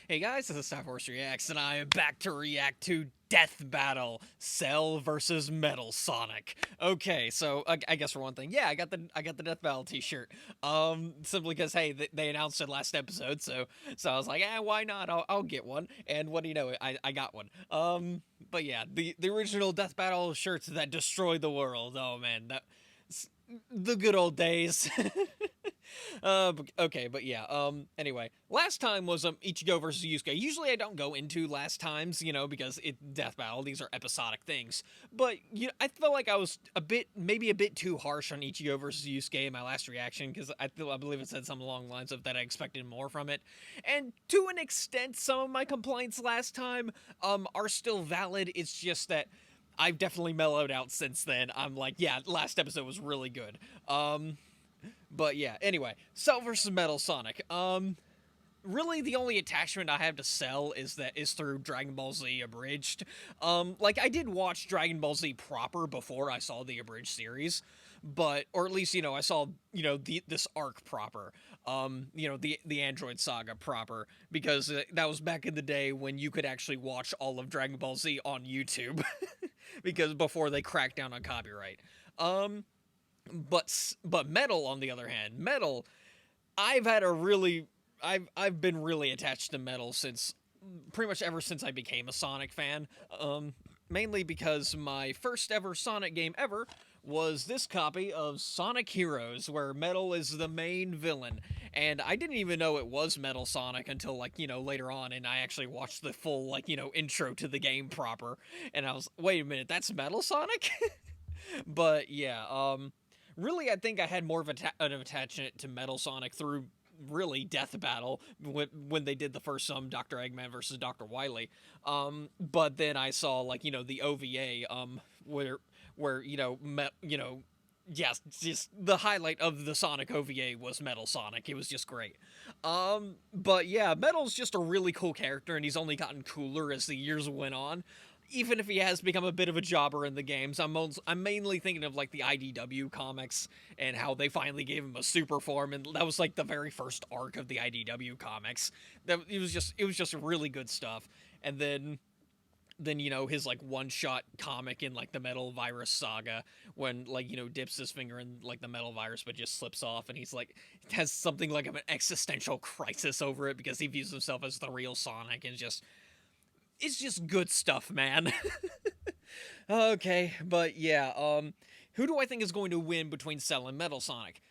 Hey guys, this is Cyforce Reacts, and I am back to react to Death Battle, Cell versus Metal Sonic. Okay, so I guess for one thing, yeah, I got the Death Battle T-shirt. Simply because hey, they announced it last episode, so I was like, why not? I'll get one. And what do you know? I got one. But yeah, the original Death Battle shirts that destroyed the world. Oh man, that the good old days. Okay, but yeah. Anyway, last time was Ichigo versus Yusuke. Usually, I don't go into last times, because it Death Battle. These are episodic things. But I felt like I was maybe a bit too harsh on Ichigo versus Yusuke in my last reaction because I believe it said something along the lines of that I expected more from it. And to an extent, some of my complaints last time are still valid. It's just that I've definitely mellowed out since then. I'm like, yeah, last episode was really good. But yeah, anyway, Cell versus Metal Sonic. Really the only attachment I have to Cell is through Dragon Ball Z Abridged. Like I did watch Dragon Ball Z proper before I saw the Abridged series, but or at least I saw this arc proper. The Android Saga proper because that was back in the day when you could actually watch all of Dragon Ball Z on YouTube because before they cracked down on copyright. Um but Metal, on the other hand, Metal, I've had a really I've been really attached to Metal since pretty much ever since I became a Sonic fan. Mainly because my first ever Sonic game ever was this copy of Sonic Heroes, where Metal is the main villain. And I didn't even know it was Metal Sonic until later on, and I actually watched the full intro to the game proper, and I was, wait a minute, that's Metal Sonic? But yeah, really, I think I had more of an attachment to Metal Sonic through really Death Battle when they did the first Dr. Eggman versus Dr. Wily. But then I saw the OVA where yes, just the highlight of the Sonic OVA was Metal Sonic. It was just great. But yeah, Metal's just a really cool character, and he's only gotten cooler as the years went on. Even if he has become a bit of a jobber in the games, I'm mainly thinking of the IDW comics and how they finally gave him a super form, and that was the very first arc of the IDW comics. It was just really good stuff. And then his one shot comic in the Metal Virus saga when dips his finger in the metal virus but just slips off, and he's has something like an existential crisis over it because he views himself as the real Sonic, and it's just good stuff, man. Okay, but yeah, who do I think is going to win between Cell and Metal Sonic?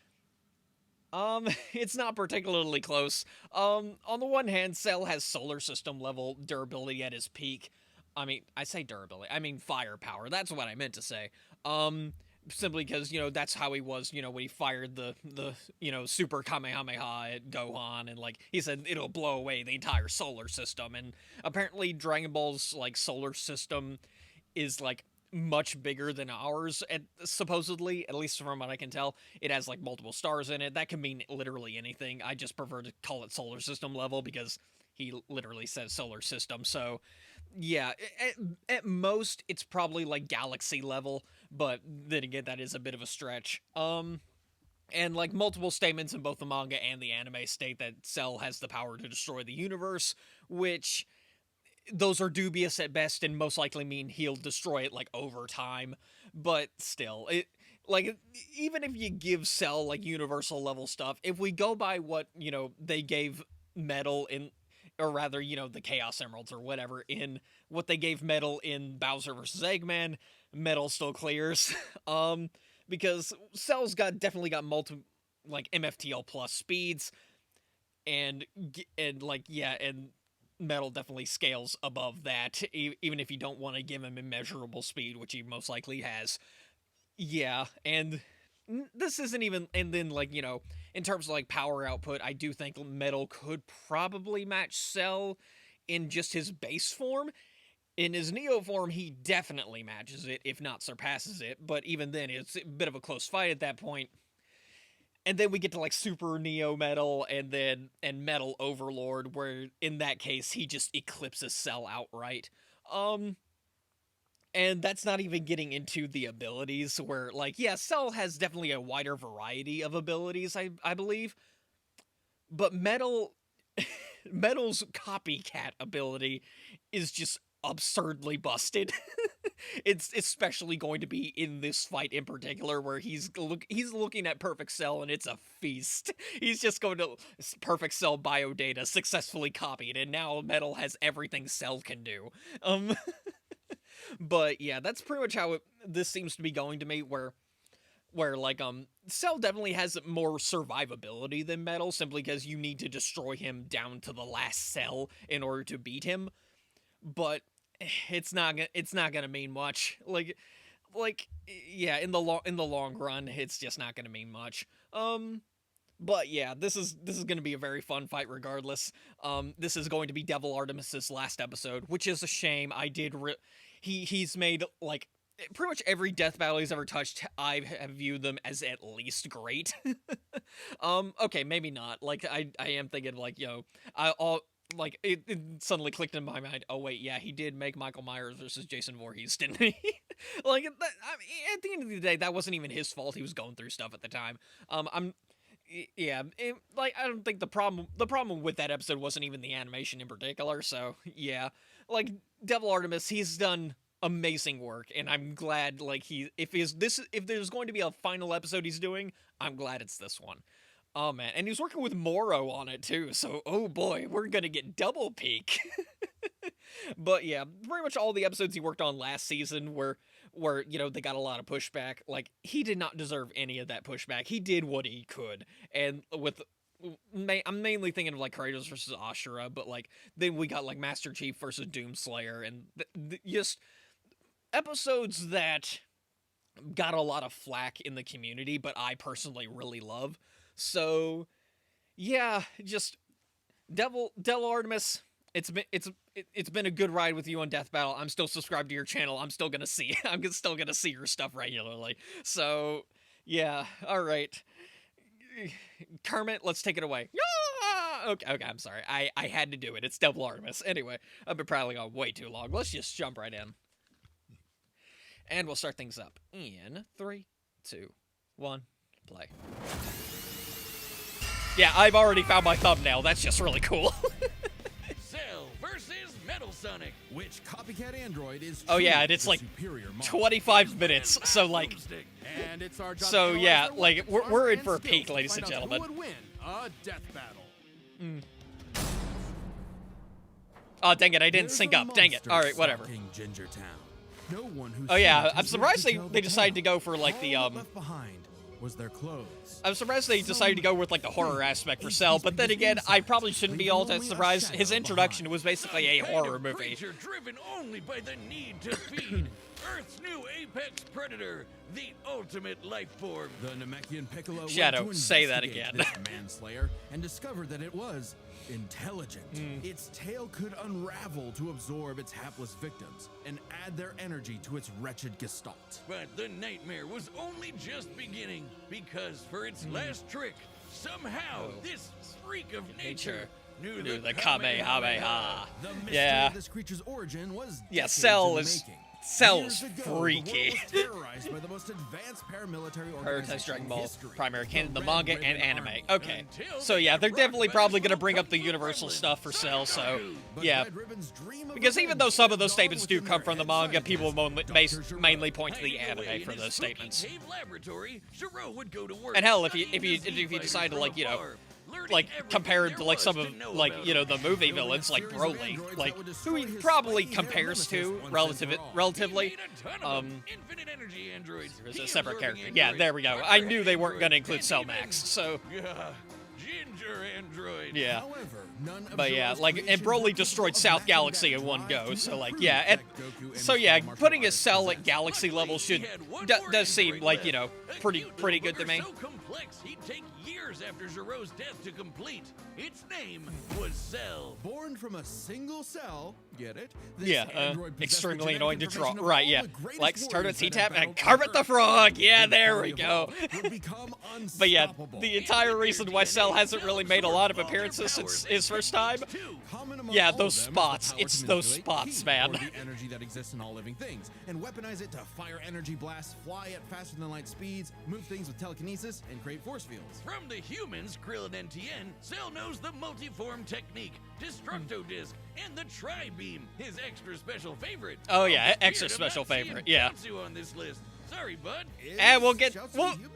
It's not particularly close. On the one hand, Cell has solar system level durability at his peak. I mean, I say durability, I mean firepower. That's what I meant to say. Simply because that's how he was when he fired the super Kamehameha at Gohan, and he said it'll blow away the entire solar system. And apparently Dragon Ball's solar system is much bigger than ours, supposedly, at least from what I can tell. It has multiple stars in it. That can mean literally anything. I just prefer to call it solar system level because he literally says solar system. So yeah, at most it's probably galaxy level, but then again, that is a bit of a stretch. And multiple statements in both the manga and the anime state that Cell has the power to destroy the universe, which those are dubious at best and most likely mean he'll destroy it over time. But still, it even if you give Cell universal level stuff, if we go by what they gave Metal in, or rather the Chaos Emeralds or whatever, in what they gave Metal in Bowser versus Eggman, Metal still clears. Because Cell's definitely got multi MFTL plus speeds, and yeah, and Metal definitely scales above that, even if you don't want to give him immeasurable speed, which he most likely has. Yeah, and this isn't even, and then in terms of power output, I do think Metal could probably match Cell in just his base form. In his Neo form, he definitely matches it, if not surpasses it, but even then, it's a bit of a close fight at that point. And then we get to Super Neo Metal, and Metal Overlord, where in that case he just eclipses Cell outright. And that's not even getting into the abilities, where yeah, Cell has definitely a wider variety of abilities, I believe. But Metal Metal's copycat ability is just absurdly busted. It's especially going to be in this fight in particular, where he's looking at Perfect Cell and it's a feast. He's just going to Perfect Cell biodata successfully copied, and now Metal has everything Cell can do. Um, but yeah, that's pretty much how this seems to be going to me, where like Cell definitely has more survivability than Metal, simply because you need to destroy him down to the last cell in order to beat him. But it's not gonna mean much. Like yeah, in the long run, it's just not gonna mean much. But yeah, this is gonna be a very fun fight regardless. This is going to be DevilArtemis's last episode, which is a shame. He's made like pretty much every death battle he's ever touched, I have viewed them as at least great. Okay, maybe not. Like I am thinking like, I'll like it suddenly clicked in my mind. Oh wait, yeah, he did make Michael Myers versus Jason Voorhees, didn't he? Like at the end of the day, that wasn't even his fault. He was going through stuff at the time. Like I don't think the problem with that episode wasn't even the animation in particular. So yeah, like DevilArtemis, he's done amazing work, and I'm glad like if there's going to be a final episode he's doing, I'm glad it's this one. Oh man, and he's working with Moro on it too, so oh boy, we're gonna get double peak. But yeah, pretty much all the episodes he worked on last season were they got a lot of pushback. Like, he did not deserve any of that pushback. He did what he could, and I'm mainly thinking of like Kratos versus Ashura, but like then we got like Master Chief versus Doomslayer, and just episodes that got a lot of flack in the community, but I personally really love. So, yeah, just DevilArtemis. It's been a good ride with you on Death Battle. I'm still subscribed to your channel. I'm still gonna see your stuff regularly. So, yeah, all right, Kermit, let's take it away. Okay, I'm sorry. I had to do it. It's DevilArtemis. Anyway, I've been prattling on way too long. Let's just jump right in, and we'll start things up in 3, 2, 1, play. Yeah, I've already found my thumbnail. That's just really cool. Cell versus Metal Sonic. Which copycat android is oh yeah, and it's like 25 minutes. So like, and it's our job so yeah, like we're in for a peak, ladies and gentlemen. Who would win a death battle? Oh dang it, I didn't sync up. Dang it. All right, whatever. No one who oh yeah, I'm surprised they decided to go for like the left behind was their clothes. I'm surprised they decided to go with like the horror aspect for Cell, but then again, I probably shouldn't be all that surprised. His introduction was basically a horror movie. Driven only by the need to feed. Earth's new apex predator, the ultimate life form. The Namekian Piccolo Shadow, say that again. This manslayer and discovered that it was intelligent. Its tail could unravel to absorb its hapless victims and add their energy to its wretched gestalt. But the nightmare was only just beginning, because for its last trick, somehow this freak of nature knew the Kamehameha. The mystery of this creature's origin was Cell is freaky. Terrorized by the most advanced paramilitary Prioritize Dragon Ball, primary canon, the manga, and anime. Okay, so yeah, they're definitely probably going to bring up the Universal stuff for Cell, so yeah. Because even though some of those statements do come from the manga, people mainly point to the anime for those statements. And hell, if you decide to like compare it to like some of the movie villains like Broly, like who he probably compares to relatively as a separate character. Yeah, there we go. I knew they weren't going to include Cell Max, so Ginger android. Yeah. However, none of but yeah, Zoro's like, and Broly destroyed South Galaxy in one go, so like, yeah, and so yeah, putting a Cell at Galaxy level does seem like, pretty good to me. So complex, he'd take years after Zoro's death to complete. Its name was Cell. Born from a single cell, get it? This extremely annoying to draw. Right, yeah. Like, start with T-Tap and Kermit the Frog! Yeah, there we go. But yeah, the entire reason why Cell hasn't really made a lot of appearances since his first time, yeah, those spots. It's those spots, man. The energy that exists in all living things, and weaponize it to fire energy blasts, fly at faster than light speeds, move things with telekinesis, and create force fields. From the humans, Krillin and Tien, Cell knows the multiform technique, Destructo Disc, and the Tri-Beam, his extra special favorite. Oh yeah, It's extra weird I'm not special seeing favorite. Yeah. Chaozu on this list. Sorry, bud. And we'll get Chaozu we'll, human?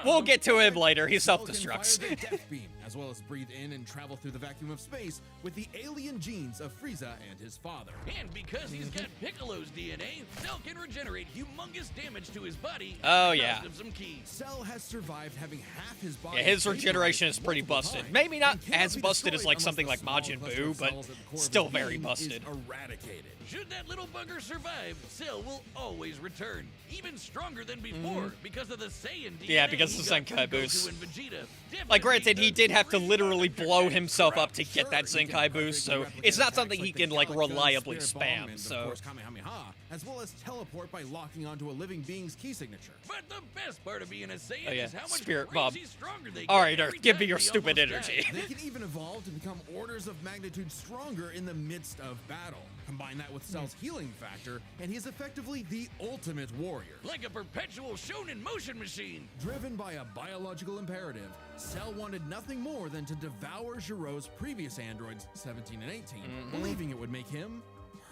we'll get to him later. He Cell can self-destructs. fire the Death Beam, as well as breathe in and travel through the vacuum of space with the alien genes of Frieza and his father. And because he's got Piccolo's DNA, Cell can regenerate humongous damage to his body. Oh, at the yeah. cost of some keys. Cell has survived having half his body. Yeah, his vaporized regeneration is pretty multiple busted. times, Maybe not and cannot as be busted as destroyed like unless something the like small Majin cluster Buu, of but cells at the core of still his very being busted. is eradicated. Should that little bugger survive, Cell will always return, even stronger than before because of the Saiyan DNA. Yeah, because of he got Zenkai from Goku boost. and Vegeta. Like, granted, he did have to Definitely literally the blow Dragon himself Crap. up to get that Sure, he can Zenkai boost, so perfectly it's not replicate something attacks he the can, like, Gallic Gun, reliably Spirit Bomb, spam, and so... of course Kamehameha, as well as teleport by locking onto a living being's key signature. But the best part of being a Saiyan Oh, yeah, is how much Spirit crazy Bomb. stronger they All get right, every Earth, give me time your they stupid almost energy. die. They can even evolve to become orders of magnitude stronger in the midst of battle. Combine that with Cell's healing factor, and he is effectively the ultimate warrior. Like a perpetual shonen motion machine. Driven by a biological imperative, Cell wanted nothing more than to devour Giro's previous androids, 17 and 18, believing it would make him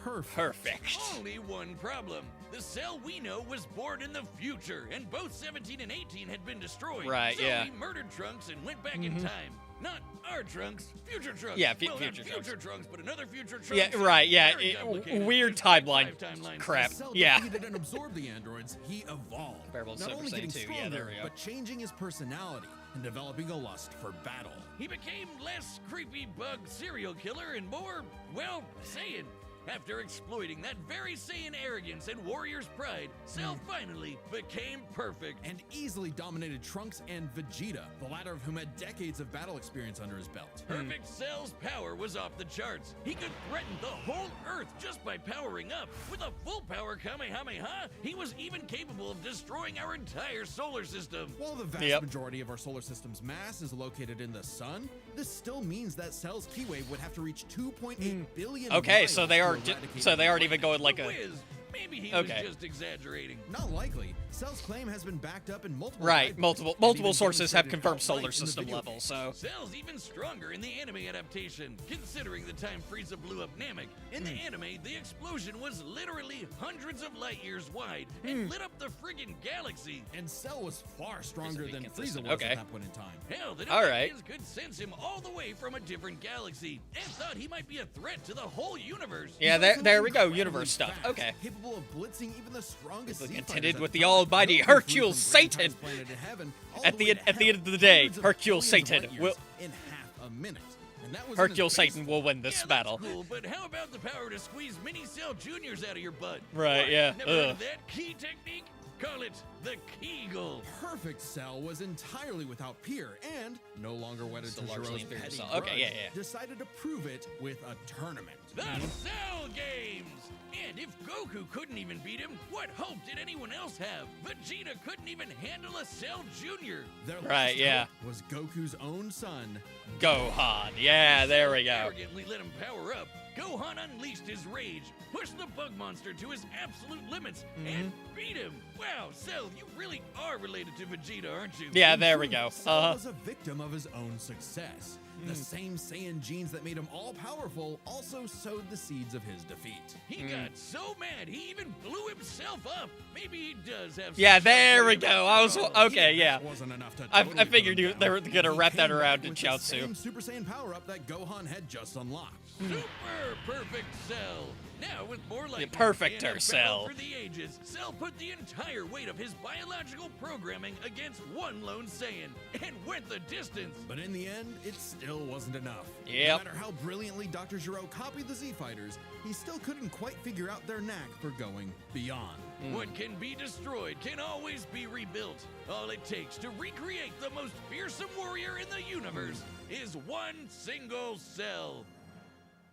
perfect. Perfect. Only one problem. The Cell we know was born in the future, and both 17 and 18 had been destroyed. Right, so yeah. he murdered Trunks and went back in time. Not our Trunks, future Trunks. Yeah, well, future not Trunks. future Trunks, but another future Trunks. Yeah, right, yeah. Very complicated. Weird Just like timeline 5 timelines. crap. As Cell Yeah. defeated and absorbed the androids, he evolved. Comparable to Not Super only Saiyan getting 2, yeah, stronger, there we go. but changing his personality and developing a lust for battle. He became less creepy bug serial killer and more, well, Saiyan. After exploiting that very Saiyan arrogance and warrior's pride, Cell finally became perfect. And easily dominated Trunks and Vegeta, the latter of whom had decades of battle experience under his belt. Perfect Cell's power was off the charts. He could threaten the whole Earth just by powering up. With a full power Kamehameha, he was even capable of destroying our entire solar system. While the vast majority of our solar system's mass is located in the sun, this still means that Cell's key wave would have to reach 2.8 billion Okay, miles so they to are eradicate so they aren't the even planet. going like The a whiz. Maybe he Okay. was just exaggerating. Not likely. Cell's claim has been backed up in multiple right. guidebooks and Multiple even sources have demonstrated confirmed solar outright in the system video level. game. So Cell's even stronger in the anime adaptation, considering the time Frieza blew up Namek. In the anime, the explosion was literally hundreds of light years wide and lit up the friggin' galaxy. And Cell was far stronger being than Frieza consistent. was Okay. at that point in time. Hell, the All right. Namekians could sense him all the way from a different galaxy and thought he might be a threat to the whole universe. yeah, He's there also there we go. incredibly Universe stuff. fast, Okay. Capable of blitzing even the strongest sea Contended fighters with at the time. almighty Goku flew Hercule from Satan. Grandpa's planet to heaven all At the way end- to at the hell end of the day, hundreds of Hercule billions of Satan light will- years in half a minute. And that was in Hercule his base Satan will win this Yeah, battle. that's cool, but how about the power to squeeze mini Cell Juniors out of your butt? Right, What? yeah, Never heard ugh. of that key technique? Call it the Kegel. Perfect Cell was entirely without peer and no longer wedded So to largely Giro's inferior petty Cell. Okay, grudge, yeah, yeah. decided to prove it with a tournament. The Cell Games! And if Goku couldn't even beat him, what hope did anyone else have? Vegeta couldn't even handle a Cell Jr. Their Right, last yeah. hope was Goku's own son. Gohan. Yeah, there we go. Arrogantly let him power up. Gohan unleashed his rage, pushed the bug monster to his absolute limits, and beat him. Wow, Cell, you really are related to Vegeta, aren't you? Yeah, In there we truth, go. Cell was a victim of his own success. The same Saiyan genes that made him all-powerful also sowed the seeds of his defeat. He got so mad, he even blew himself up. Maybe he does have some Yeah, there we self-worth go. after I was all. okay. Yeah. That wasn't enough to I totally figured put him they down. were gonna He wrap that came around back to with the Chaozu. same Super Saiyan power-up that Gohan had just unlocked. Super perfect Cell. Now with more like perfecter Cell. for the ages, Cell put the entire weight of his biological programming against one lone Saiyan and went the distance. But in the end, it still wasn't enough. Yep. No matter how brilliantly Dr. Gero copied the Z-Fighters, he still couldn't quite figure out their knack for going beyond. What can be destroyed can always be rebuilt. All it takes to recreate the most fearsome warrior in the universe is one single Cell.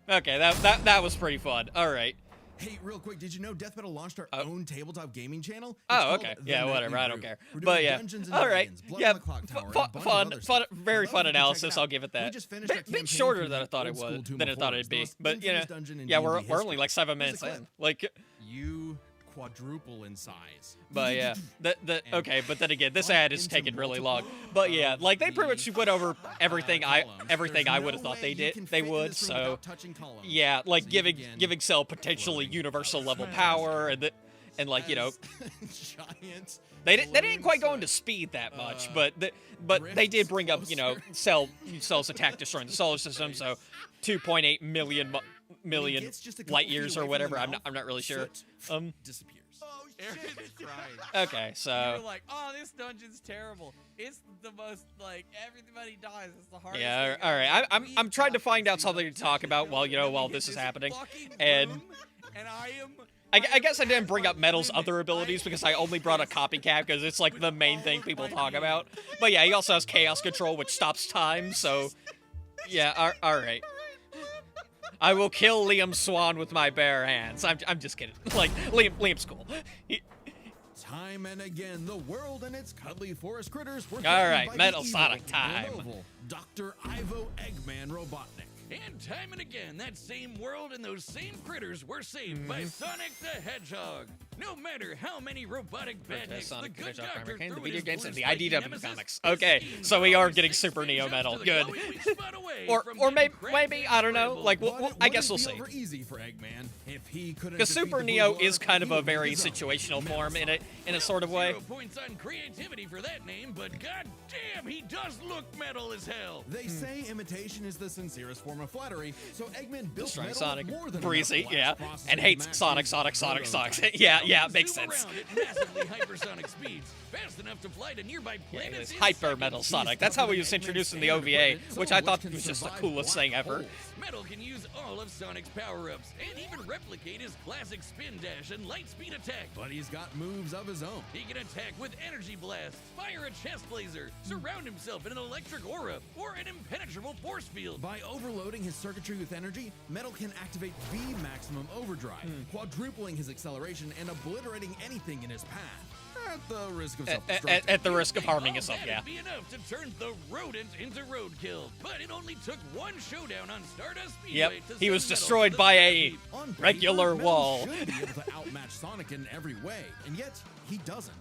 Okay, that was pretty fun. All right. Hey, real quick, did you know Death Metal launched our own tabletop gaming channel? It's Oh, called okay. The Yeah, Nightly whatever. I don't Brew. care. We're But doing yeah. Dungeons and All right. Dragons, Blood Yeah. on the Clock Tower, and a bunch of other stuff. Very I'd love fun you to check it analysis. out. I'll give it We that. just finished our Bit campaign shorter through than I the thought it old school would. Tomb Than I of thought Horrors, it'd the be. most But you know, infamous dungeon in yeah, we're D&D only history. like 7 Here's minutes a clip. in. Like, You quadruple in size. But yeah, okay. But then again, this ad is into taking really long. multiple But yeah, of like they pretty the, much went over everything columns. everything I There's would have no thought way they you can did. They fit would. this room So without touching columns. yeah, like So you giving Cell potentially floating universal level smash power and like as giant. they didn't balloons, quite go into speed that much, but they did bring up Cell's attack destroying the solar system. So 2.8 million gets just a couple light feet years away or from whatever. the I'm mouth, not really sure. soot disappears. Aaron's crying. Okay, You're so like, oh, this dungeon's terrible. It's the most, like, everybody dies. It's the hardest yeah, thing all right. ever. I'm trying to We find out fucking something to see talk the about while dungeon, while and we this hit is happening, fucking and room, and I guess I didn't bring up Metal's other abilities because I only brought a copycat because it's like the main thing people talk about. But yeah, he also has chaos control, which stops time. So yeah, all right. I will kill Liam Swan with my bare hands. I'm just kidding. Like Liam's cool. Time and again, the world and its cuddly forest critters were All threatened right, by the Metal evil Sonic time. Lenovo, Dr. Ivo Eggman Robotnik. And time and again, that same world and those same critters were saved by Sonic the Hedgehog. No matter how many robotic badniks Sonic the the good Hedgehog doctor primary came, the threw at video his games, blue and the spiky IDW nemesis, comics. the Okay, steam so we are powers getting 6 Super feet Neo up Metal. to the Good. glowing weak spot away Or from getting maybe I don't know. cracked Like and I guess we'll Wouldn't see. be over easy for Eggman if he couldn't Because defeat Super the Neo blue is kind of a evil very with his own. situational Metal form in Sonic. a sort of way. 0 points on creativity for that name, but goddamn, he does look metal as hell. They say imitation is the sincerest form of flattery, so Eggman built Destroying Metal Sonic, with more than breezy, enough yeah, blast processing and to hates match Sonic. his Yeah, prototype. makes Zoom sense. around at massively hypersonic speeds, fast enough to fly to nearby Yeah, planets in Hyper seconds. Metal Sonic. That's how he was introduced in the OVA, which I thought was just the coolest thing ever. Metal can use all of Sonic's power-ups and even replicate his classic spin dash and light speed attack. But he's got moves of his own. He can attack with energy blast, fire a chest laser, surround himself in an electric aura, or an impenetrable force field. By overloading his circuitry with energy, Metal can activate V maximum overdrive, quadrupling his acceleration and obliterating anything in his path. At the risk of self-destruct. At the risk of harming All himself, that'd yeah. be enough to turn the rodent into roadkill. But it only took one showdown on Stardust Speedway Yep, to he was send Metal destroyed to the by scrap a heap. On paper, regular Metal wall. should be able to outmatch Sonic in every way, and yet he doesn't.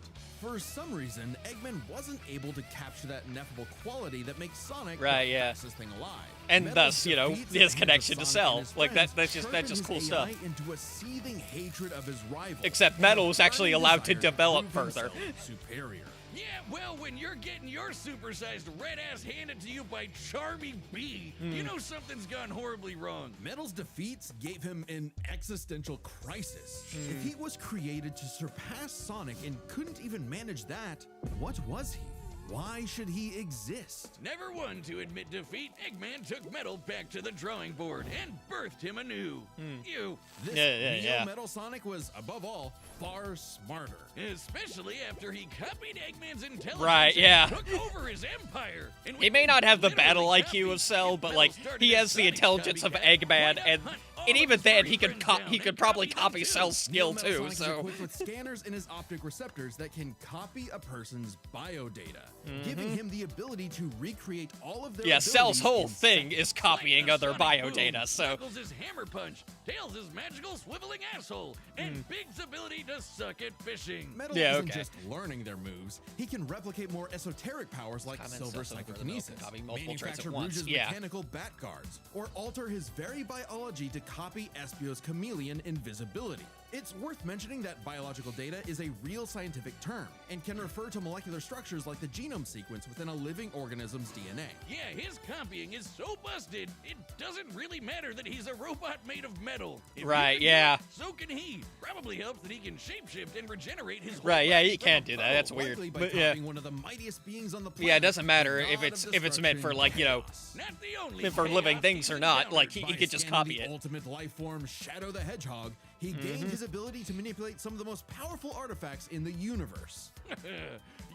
For some reason, Eggman wasn't able to capture that ineffable quality that makes Sonic Right, the yeah. fastest thing alive. And Metal thus, you know, defeats his the connection hands to of Sonic Cell. and his Like, friends, that's turning just cool his stuff. AI into a seething hatred of his rival. Except and Metal a was actually burning allowed to desire develop prove further. himself superior. Yeah, well, when you're getting your supersized red ass handed to you by Charmy B, you know something's gone horribly wrong. Metal's defeats gave him an existential crisis. If he was created to surpass Sonic and couldn't even manage that, what was he? Why should he exist? Never one to admit defeat, Eggman took Metal back to the drawing board and birthed him anew. You. This Yeah. Neo Metal Sonic was, above all, far smarter. Especially after he copied Eggman's intelligence Right, and yeah. took over his empire. And He may with not have the literally battle IQ copied, of Cell, but Metal like started he a has the Sonic intelligence of copycat. Eggman, Why not and hunt all and of even his then furry he could friends down he could and probably them copy too? Cell's skill Neo Metal too. Sonic is So equipped with scanners in his optic receptors that can copy a person's biodata, giving him the ability to recreate all of their yeah, Cell's abilities whole in thing is copying Like other the Sonic biodata. Boom, So Knuckles' his hammer punch, Tails' his magical swiveling asshole, and Big's ability to suck at fishing. Metal Yeah, isn't okay. just learning their moves. He can replicate more esoteric powers like Common silver stuff over the psychokinesis, milk, copy multiple traits at manufacture once. Rouge's Yeah. mechanical bat guards, or alter his very biology to copy Espio's chameleon invisibility. It's worth mentioning that biological data is a real scientific term and can refer to molecular structures like the genome sequence within a living organism's DNA. Yeah, his copying is so busted, it doesn't really matter that he's a robot made of metal. If you Right, can do yeah. it, so can he. Probably helps that he can shapeshift and regenerate his whole right, yeah, body he from can't do that. That's Likely weird. by But yeah, copying one of the mightiest beings on the planet. yeah, it doesn't matter the if god it's of meant for destruction, like, you know, chaos. Not the only for living chaos things he's or not. Like encountered. he could just By copy scanning it. the ultimate life form, Shadow the Hedgehog, he gained his ability to manipulate some of the most powerful artifacts in the universe.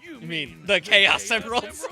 You mean the Chaos Emeralds?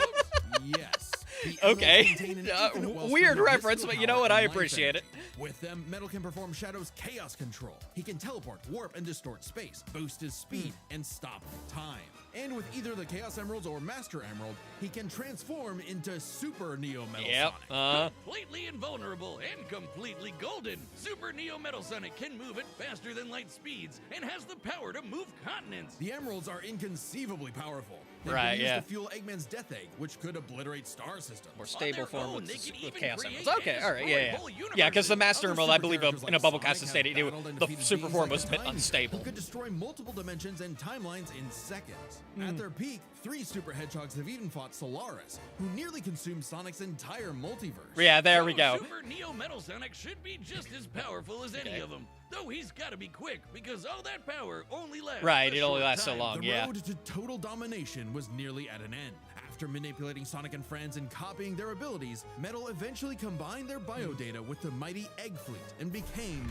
Yes. The emeralds Okay. contain an infinite wellspring Weird of reference, mystical but you know power what? I and life appreciate it. energy. With them, Metal can perform Shadow's chaos control. He can teleport, warp, and distort space, boost his speed, and stop time. And with either the Chaos Emeralds or Master Emerald, he can transform into Super Neo Metal Yep. Sonic. Completely invulnerable and completely golden, Super Neo Metal Sonic can move at faster than light speeds and has the power to move continents. The Emeralds are inconceivably powerful. They've Right, been used yeah. to fuel Eggman's Death Egg, which could obliterate star systems. More On stable their form own, with, they can with even Chaos create Emeralds. Okay, and alright, destroy yeah. whole Yeah, because the universes. Master Other Emerald, I super believe, characters in a like bubble Sonic cast have state, it battled and the defeated super beings form like was a bit Titan, unstable. who could destroy multiple dimensions and timelines in seconds. At their peak, 3 super hedgehogs have even fought Solaris, who nearly consumed Sonic's entire multiverse. Yeah, there we So go. Super Neo Metal Sonic should be just as powerful as any Okay. of them. Though he's got to be quick because all that power only lasts. Right, a it only short lasts so time. long. The Yeah. road to total domination was nearly at an end. After manipulating Sonic and friends and copying their abilities, Metal eventually combined their biodata with the mighty Egg Fleet and became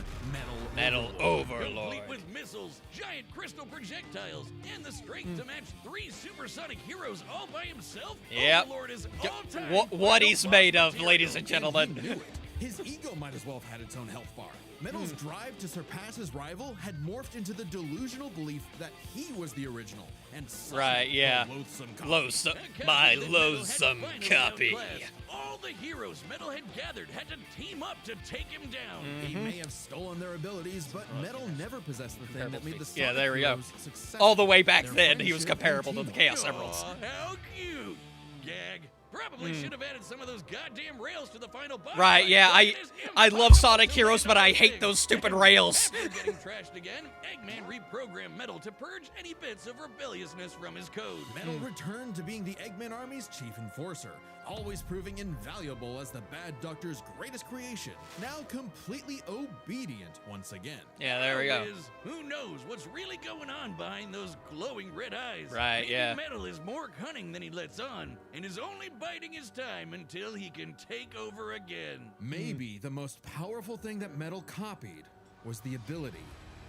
Metal Overlord. Complete with missiles, giant crystal projectiles, and the strength to match 3 supersonic heroes all by himself. Yep. Overlord is G- all-time what he's final made boss of, ladies and material. gentlemen. His ego might as well have had its own health bar. Metal's drive to surpass his rival had morphed into the delusional belief that he was the original, and Sonic, Right, yeah. the loathsome copy. Loathsome, That my copy that Metal had loathsome finally copy. outclassed. All the heroes Metal had gathered had to team up to take him down. He may have stolen their abilities, but Metal never possessed the thing that made the Yeah, Sonic there we go. heroes successful. All the way back Their then, he was friendship comparable and to the teamwork. Chaos Emeralds. Aw, how cute. Gag. Probably should have added some of those goddamn rails to the final boss. Right, fight, yeah, but it is I love impossible Sonic to Heroes, land but on I the hate thing. those stupid rails. After getting trashed again, Eggman reprogrammed Metal to purge any bits of rebelliousness from his code. Metal returned to being the Eggman Army's chief enforcer, always proving invaluable as the Bad Doctor's greatest creation, now completely obedient once again. Yeah, there we go. Is, who knows what's really going on behind those glowing red eyes? Right, Maybe yeah. Metal is more cunning than he lets on, and is only biding his time until he can take over again. Maybe the most powerful thing that Metal copied was the ability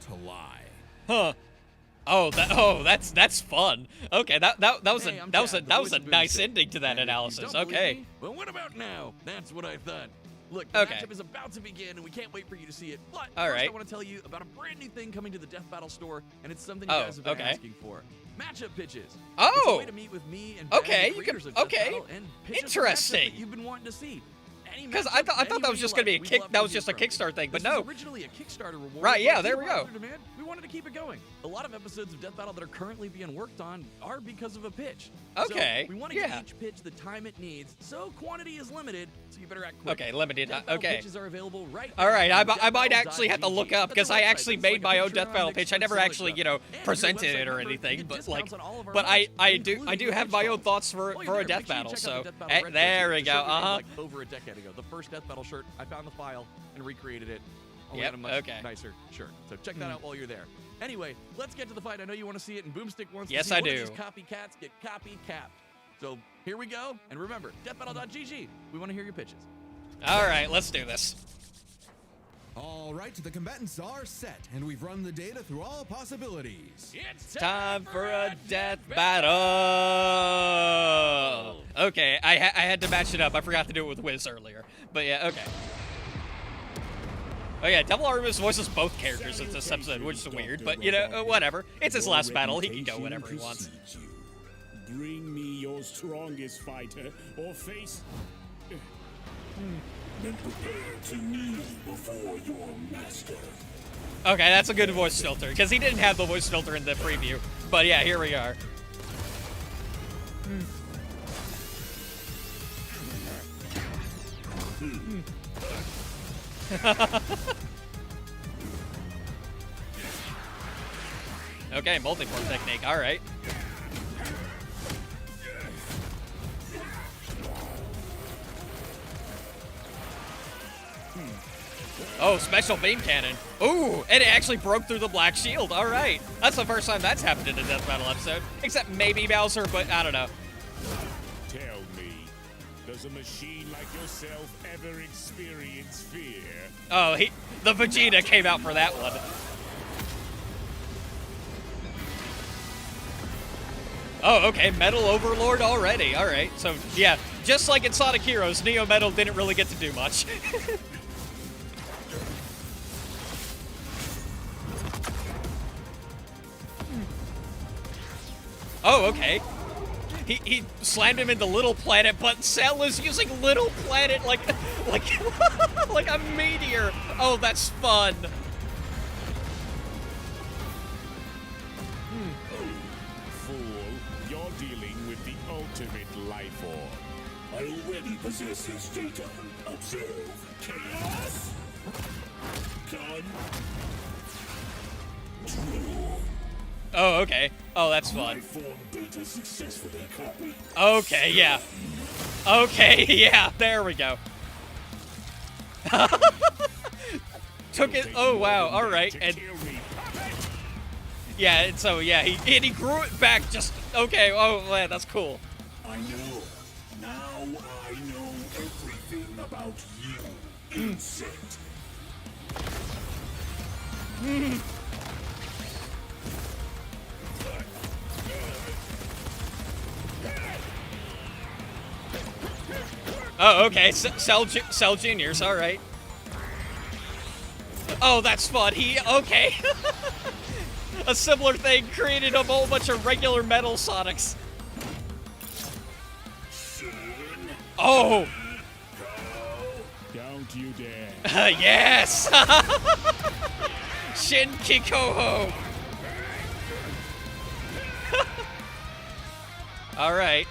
to lie. Huh. That's fun. Okay, that was Hey, a I'm that was a Chad, the that was voice a of nice Boomstick. ending to that And if you analysis. don't believe Okay. me, well, what about now? That's what I thought. Look, the Okay. Matchup is about to begin, and we can't wait for you to see it. But All first, right. I want to tell you about a brand new thing coming to the Death Battle store, and it's something you Oh, guys have been okay. asking for. Matchup pitches. It's a Oh. way to meet with me and Okay, Ben, the you can- creators of Death okay. Battle, and pitch us a matchup Interesting. that you've been wanting to see. Any Because matchup, I thought any that way was you just gonna be a like, we'd kick. love That to was hear just a from you. Kickstarter thing, but This was no. originally a Kickstarter reward. Right, yeah, but there due we to go. popular demand, we wanted to keep it going. A lot of episodes of Death Battle that are currently being worked on are because of a pitch. Okay, So we want to yeah. give each pitch the time it needs, so quantity is limited, so you better act quick. Okay, limited. Death Battle Okay. pitches are available right All now right, on I might actually have to deathbattle.gg. look up because That's I our website. actually It's made like a my own Patreon Death Battle mixed pitch. I with never some other actually, stuff. you know, And if you're a presented website it or member, you anything, get but like, discounts on all of our but events, I do including have pitch my own calls. thoughts for While a you're there, Death make sure you Battle. check So out the Death Battle red there shirt. we The go. shirt we made, Uh-huh. like over a decade ago. The first Death Battle shirt. I found the file and recreated it. Only Yep, had a much okay. nicer shirt. So check that out while you're there. Anyway, let's get to the fight. I know you want to see it, and Boomstick wants Yes, to see I one do. of these copycats get copycapped. So here we go. And remember, deathbattle.gg. We want to hear your pitches. All right, let's do this. All right, the combatants are set, and we've run the data through all possibilities. It's Time for a death battle. Okay, I had to match it up. I forgot to do it with Wiz earlier, but yeah, okay. Oh yeah, DevilArtemis voices both characters in this episode, which is weird, but you know, whatever. It's his last battle. He can go whenever he wants. Bring me your strongest fighter, or face. Then prepare to kneel before your master. Okay, that's a good voice filter because he didn't have the voice filter in the preview. But yeah, here we are. Okay, multi-form technique. All right. Oh, special beam cannon. Ooh, and it actually broke through the black shield. All right. That's the first time that's happened in a Death Battle episode. Except maybe Bowser, but I don't know. Tell me, does a machine like yourself ever experience fear? Oh, the Vegeta came out for that one. Oh, okay, Metal Overlord already. All right, so yeah, just like in Sonic Heroes, Neo Metal didn't really get to do much. Oh, okay. He slammed him into Little Planet, but Cell is using Little Planet like like a meteor. Oh, that's fun. Fool, you're dealing with the ultimate life form. I already possess his data. Observe. Chaos. Gun. Oh, okay. Oh, that's fun. Life form data successfully copied. Okay, yeah. Okay, yeah. There we go. Took it. Oh, wow. All right. And yeah, and so yeah, he grew it back. Just okay. Oh, man, that's cool. I know. Now I know everything about you, insect. Oh, okay. Cell Juniors. All right. Oh, that's fun. Okay. A similar thing created a whole bunch of regular Metal Sonics. Oh. Don't you dare. Yes. Shin Kikoho. All right.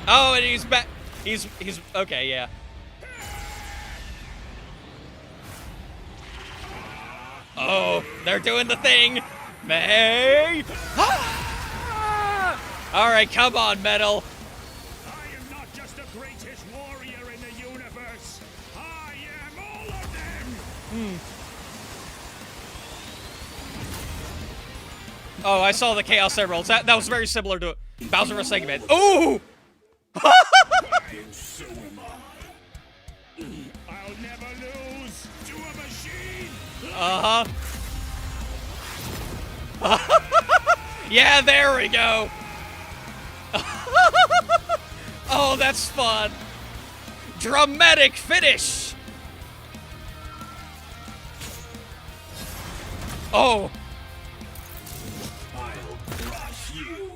Oh, and he's back. He's okay, yeah. Oh, they're doing the thing. May. Ah! All right, come on, Metal. I am not just the greatest warrior in the universe. I am all of them. Oh, I saw the Chaos Emeralds. That was very similar to Bowser vs. Eggman. Ooh! And so am I. I'll never lose to a machine. Uh-huh. Yeah, there we go. Oh, that's fun. Dramatic finish. Oh. I'll crush you.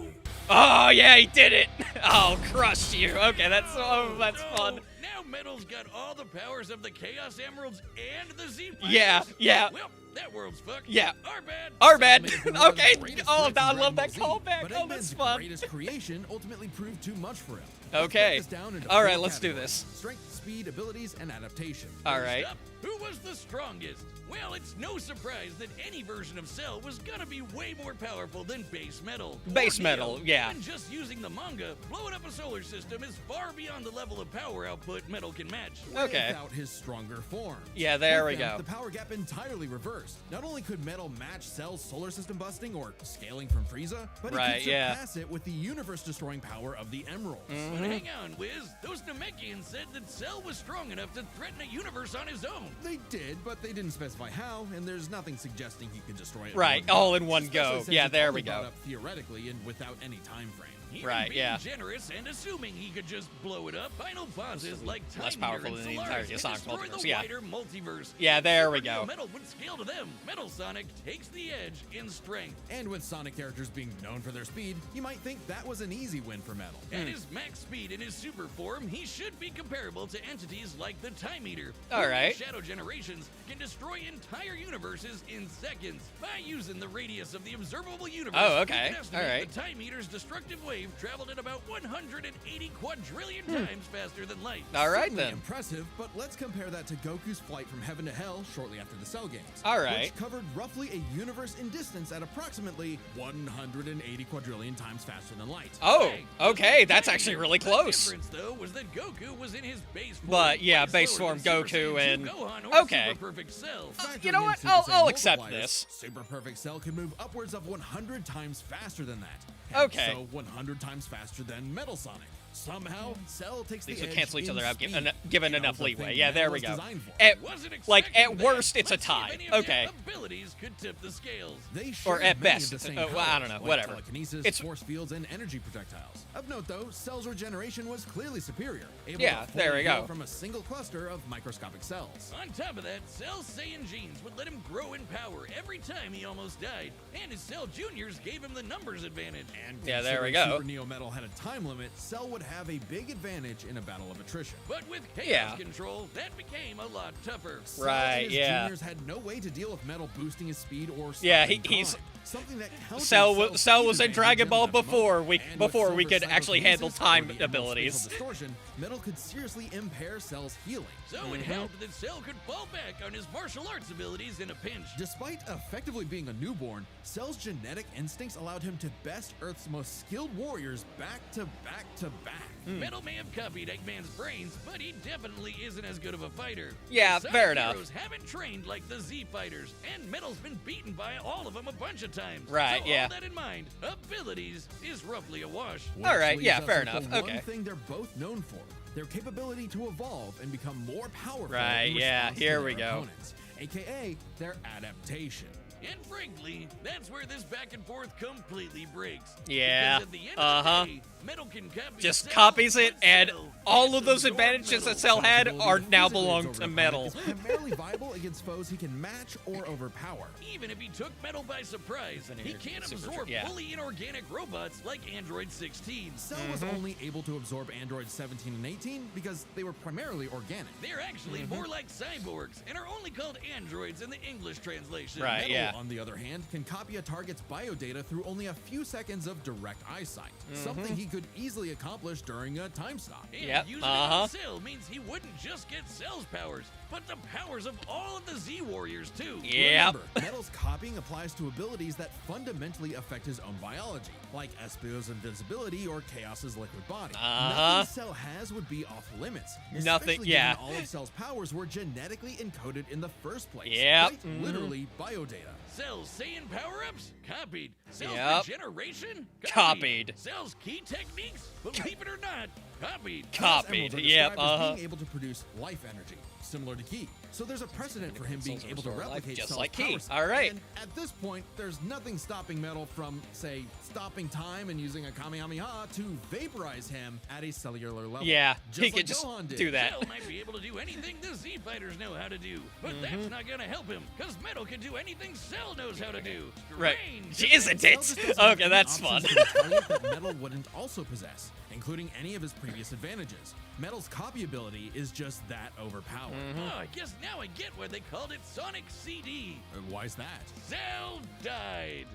Oh, yeah, he did it. I'll crush you. Okay, that's fun. Now Metal's got all the powers of the Chaos Emeralds and the Z. Yeah, yeah. Well, that world's fucked. Yeah. Our bad. Our bad. Eggman was Okay. the greatest Oh, threat I to love that Dragon Ball Z, callback. but Oh, that's Eggman's fun. greatest creation ultimately proved too much for him. Okay. Let's break this down into All four right, let's do categories: this. Strength, speed, abilities, and adaptation. All right. First up, who was the strongest? Well, it's no surprise that any version of Cell was gonna be way more powerful than Base Metal. or Base Neo. Metal, yeah. Even just using the manga, blowing up a solar system is far beyond the level of power output Metal can match. Okay. Without his stronger form. Yeah, there With we them, go. The power gap entirely reversed. Not only could Metal match Cell's solar system busting or scaling from Frieza, but Right, he could yeah. surpass it with the universe-destroying power of the Emeralds. But hang on, Wiz. Those Namekians said that Cell was strong enough to threaten a universe on his own. They did, but they didn't specify how, and there's nothing suggesting he could destroy it. Right, all in one go. Especially since Yeah, it's there only we go. brought up theoretically and without any time frame. Even Right, being yeah. generous and assuming he could just blow it up, final bosses like Less Time Eater powerful and than the Solaris entirety can of Sonic's destroy multiverse, the yeah. wider multiverse. Yeah, there we Super Neo go. Metal would scale to them. Metal Sonic takes the edge in strength. And with Sonic characters being known for their speed, you might think that was an easy win for Metal. At his max speed in his super form, he should be comparable to entities like the Time Eater. All who, right. in Shadow Generations can destroy entire universes in seconds by using the radius of the observable universe. Oh, we okay. can estimate All right. The Time Eater's destructive wave traveled at about 180 quadrillion times faster than light. All right, Certainly then. impressive, but let's compare that to Goku's flight from heaven to hell shortly after the Cell games. All right. Which covered roughly a universe in distance at approximately 180 quadrillion times faster than light. Oh, Hey, okay. That's Time actually Eater. really The close. difference, though, was that Goku was in his base form. But, yeah, way base slower form than Super Goku Saiyan and- 2 Gohan or okay. Super Perfect Cell. You know Factoring in what? Super I'll Saiyan accept multipliers, this. Super Perfect Cell can move upwards of 100 times faster than that. Hence, Okay. So 100 times faster than Metal Sonic. Somehow, Cell takes These the would edge cancel each in other out, speed. given You know, enough the leeway. thing Yeah, there Metal we was go. designed for. At, Wasn't like, at expecting that. worst, it's a Let's see if tie. any of their Okay. abilities could tip the scales. They Or share at many best, of the same well, I powers, don't know, like whatever. telekinesis, It's- force fields, and energy projectiles. Of note, though, Cell's regeneration was clearly superior. Able Yeah, to there fully we go. heal from a single cluster of microscopic cells. On top of that, Cell's Saiyan genes would let him grow in power every time he almost died, and his Cell Juniors gave him the numbers advantage. And Yeah, there we considering go. Super Neo Metal had a time limit, Cell would have a big advantage in a battle of attrition. But with chaos Yeah. control, that became a lot tougher. Cell Right, and his yeah. juniors had no way to deal with Metal boosting his speed or Yeah, stopping he's- time. Something that countered Cell Cell's Cell speed was in advantage Dragon in Ball that moment. before we And with before we Silver's could actually handle psychokinesis time or the emerald abilities. spatial distortion, Metal could seriously impair Cell's healing. So Mm-hmm. it helped that Cell could fall back on his martial arts abilities in a pinch. Despite effectively being a newborn, Cell's genetic instincts allowed him to best Earth's most skilled warriors back to back to back. Metal may have copied Eggman's brains, but he definitely isn't as good of a fighter. Yeah, The Sonic fair enough. Heroes haven't trained like the Z fighters, and Metal's been beaten by all of them a bunch of times. Right, so yeah. all that in mind, abilities is roughly a wash. All right, Which yeah, leaves fair us with enough, the okay. One thing they're both known for: their capability to evolve and become more powerful. Right, in yeah, response to here their we go. opponents, aka their adaptation. And frankly, that's where this back and forth completely breaks. Yeah, Because at the end uh-huh. of the day, Metal can copy Just Cell, copies it, but and Cell all can't of those absorb advantages Metal. that Cell had Ability are to now physically belong absorb to an Metal. opponent is primarily viable against foes he can match or overpower. Even if he took Metal by surprise, he can't Super absorb true, yeah. fully inorganic robots like Android 16. Cell was Mm-hmm. only able to absorb Android 17 and 18 because they were primarily organic. They're actually Mm-hmm. more like cyborgs and are only called androids in the English translation. Right. Metal, yeah. on the other hand, can copy a target's biodata through only a few seconds of direct eyesight, something he could easily accomplish during a time stop. And Yep, using it on Cell means he wouldn't just get Cell's powers, but the powers of all of the Z Warriors too. Yep. Remember, Metal's copying applies to abilities that fundamentally affect his own biology, like Espio's invincibility or Chaos's liquid body. Uh-huh. Nothing Cell has would be off limits. Nothing- especially yeah. given all of Cell's powers were genetically encoded in the first place. Yep. Quite literally biodata. Cell's Saiyan power-ups? Copied. Cell's Yep. regeneration? Copied. Cell's key techniques? Believe it or not, copied. Copied. Emeralds are Yep. described as being able to produce life energy, similar to Ki. So there's a precedent for him being Cells able to restore life replicate just Cell's like Ki. power set. All right. And at this point, there's nothing stopping Metal from, say, stopping time and using a Kamehameha to vaporize him at a cellular level. Yeah, just he like could just Gohan did. do that. Cell might be able to do anything the Z fighters know how to do, but Mm-hmm. that's not gonna help him, because Metal can do anything Cell knows how to do. Right. Strange, Isn't Cell it? just doesn't have Okay, any that's fun. options to retaliate that Metal wouldn't also possess, including any of his previous advantages. Metal's copy ability is just that overpowered. Oh, I guess now I get why they called it Sonic CD. Why's that? Cell died.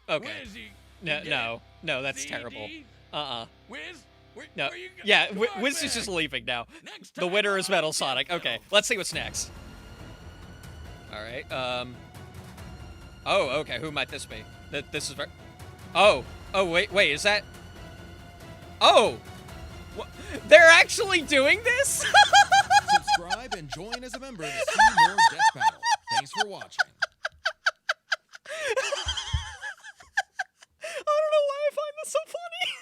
Okay. Where's he? No, You get no, it? no, that's CD? terrible. Uh-uh. Wiz? No. Where you go? Yeah, Come on Wiz is back. just leaving now. Next The time winner is on Metal Death Sonic. Okay, Metal. let's see what's next. All right. Oh, okay. Who might this be? This is very. Oh. Oh, wait. Is that? Oh. They're actually doing this? Subscribe and join as a member to see more Death Battle. Thanks for watching. I don't know why I find this so funny.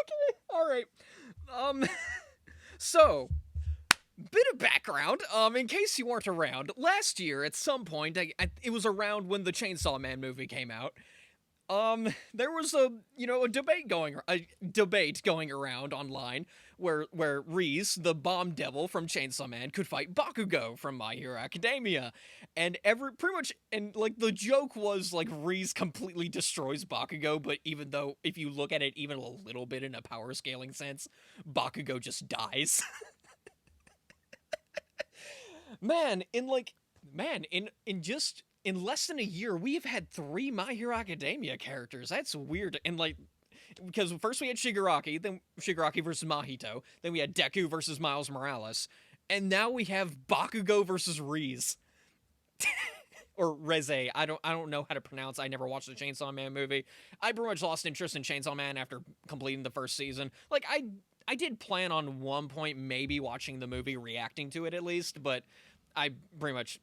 Okay. All right. So, bit of background. In case you weren't around, last year at some point, it was around when the Chainsaw Man movie came out. There was a debate going around online where Reese, the bomb devil from Chainsaw Man, could fight Bakugo from My Hero Academia, and the joke was like Reese completely destroys Bakugo, but even though if you look at it even a little bit in a power scaling sense, Bakugo just dies. In less than a year, we've had 3 My Hero Academia characters. That's weird. And because first we had Shigaraki, then Shigaraki versus Mahito, then we had Deku versus Miles Morales, and now we have Bakugo versus Riz. Or Reze. I don't know how to pronounce. I never watched the Chainsaw Man movie. I pretty much lost interest in Chainsaw Man after completing the first season. I did plan on one point maybe watching the movie, reacting to it at least, but I pretty much,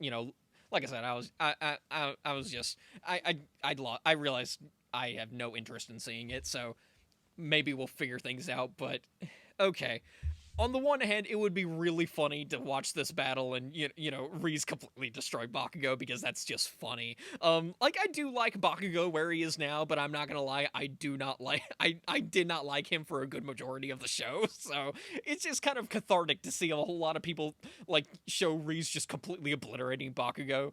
like I said, I realized I have no interest in seeing it, so maybe we'll figure things out, but okay. On the one hand, it would be really funny to watch this battle and, you know, Riz completely destroy Bakugo, because that's just funny. Like, I do like Bakugo where he is now, but I'm not gonna lie, I do not like, I did not like him for a good majority of the show, so it's just kind of cathartic to see a whole lot of people, like, show Riz just completely obliterating Bakugo.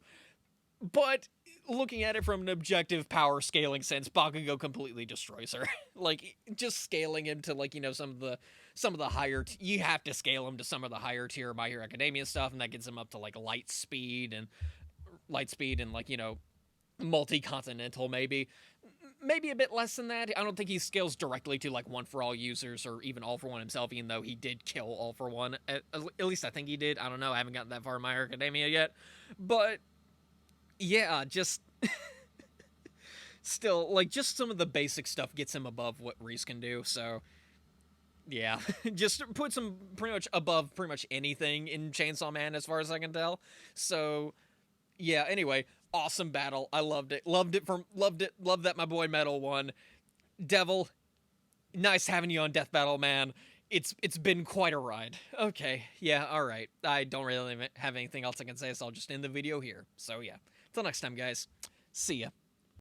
But looking at it from an objective power scaling sense, Bakugo completely destroys her. Like, just scaling him to, like, you know, some of the higher you have to scale him to some of the higher tier My Hero Academia stuff, and that gets him up to like light speed and like, you know, multi-continental maybe a bit less than that. I don't think he scales directly to like One for All users or even All for One himself, even though he did kill All for One. At least I think he did. I don't know. I haven't gotten that far in My Hero Academia yet. But yeah, just still, like, just some of the basic stuff gets him above what Riz can do, so yeah. Just puts him pretty much above pretty much anything in Chainsaw Man as far as I can tell. So yeah, anyway, awesome battle. I loved it. Loved that my boy Metal won. Devil, nice having you on Death Battle, man. It's been quite a ride. Okay, yeah, alright. I don't really have anything else I can say, so I'll just end the video here. So yeah. Till next time, guys. See ya.